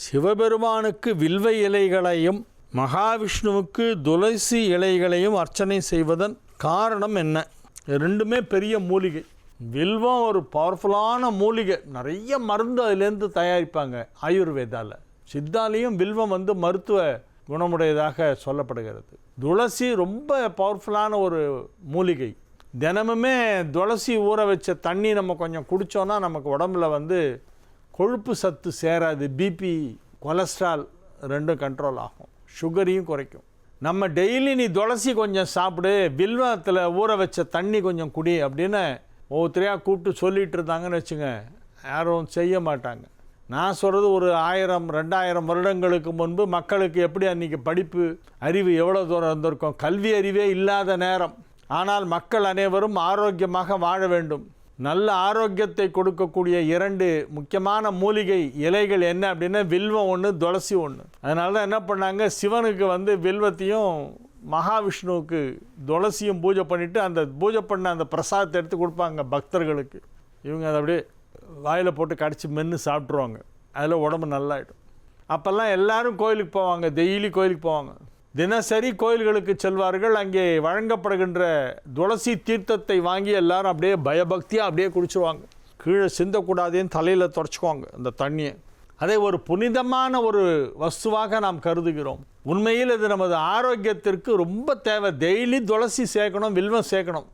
சிவபெருமானுக்கு வில்வ இலைகளையும் மகாவிஷ்ணுவுக்கு துளசி இலைகளையும் அர்ச்சனை செய்வதன் காரணம் என்ன? ரெண்டுமே பெரிய மூலிகை. வில்வம் ஒரு பவர்ஃபுல்லான மூலிகை, நிறைய மருந்து அதிலேருந்து தயாரிப்பாங்க. ஆயுர்வேதாவில், சித்தாலையும் வில்வம் மருத்துவ குணமுடையதாக சொல்லப்படுகிறது. துளசி ரொம்ப பவர்ஃபுல்லான ஒரு மூலிகை. தினமுமே துளசி ஊற வச்ச தண்ணி நம்ம கொஞ்சம் குடித்தோன்னா நமக்கு உடம்புல கொழுப்பு சத்து சேராது. பிபி, கொலஸ்ட்ரால் ரெண்டும் கண்ட்ரோல் ஆகும். சுகரையும் குறைக்கும். நம்ம டெய்லி நீ துளசி கொஞ்சம் சாப்பிடு, வில்வத்தில் ஊற வச்ச தண்ணி கொஞ்சம் குடி அப்படின்னு ஒவ்வொருத்தரையாக கூப்பிட்டு சொல்லிகிட்டு இருந்தாங்கன்னு வச்சுங்க, யாரும் செய்ய மாட்டாங்க. நான் சொல்கிறது ஒரு 1000-2000 வருடங்களுக்கு முன்பு மக்களுக்கு எப்படி அன்றைக்கி படிப்பு அறிவு எவ்வளோ தூரம் இருந்திருக்கும். கல்வி அறிவே இல்லாத நேரம். ஆனால் மக்கள் அனைவரும் ஆரோக்கியமாக வாழ வேண்டும். நல்ல ஆரோக்கியத்தை கொடுக்கக்கூடிய 2 முக்கியமான மூலிகை இலைகள் என்ன அப்படின்னா வில்வம் ஒன்று, துளசி ஒன்று. அதனால தான் என்ன பண்ணாங்க, சிவனுக்கு வில்வத்தையும் மகாவிஷ்ணுவுக்கு துளசியும் பூஜை பண்ணிவிட்டு அந்த பூஜை பண்ண அந்த பிரசாதத்தை எடுத்து கொடுப்பாங்க பக்தர்களுக்கு. இவங்க அதை அப்படியே வாயில் போட்டு கடிச்சு மென்று சாப்பிட்ருவாங்க. அதில் உடம்பு நல்லாயிடும். அப்போல்லாம் எல்லோரும் கோயிலுக்கு போவாங்க, டெய்லி கோயிலுக்கு போவாங்க. தினசரி கோயில்களுக்கு செல்வார்கள். அங்கே வழங்கப்படுகின்ற துளசி தீர்த்தத்தை வாங்கி எல்லாரும் அப்படியே பயபக்தியாக அப்படியே குடிச்சுருவாங்க. கீழே சிந்தக்கூடாதுன்னு தலையில் தொடச்சிக்குவாங்க அந்த தண்ணியை. அதை ஒரு புனிதமான ஒரு வஸ்துவாக நாம் கருதுகிறோம். உண்மையில் இது நமது ஆரோக்கியத்திற்கு ரொம்ப தேவை. டெய்லி துளசி சேர்க்கணும், வில்வம் சேர்க்கணும்.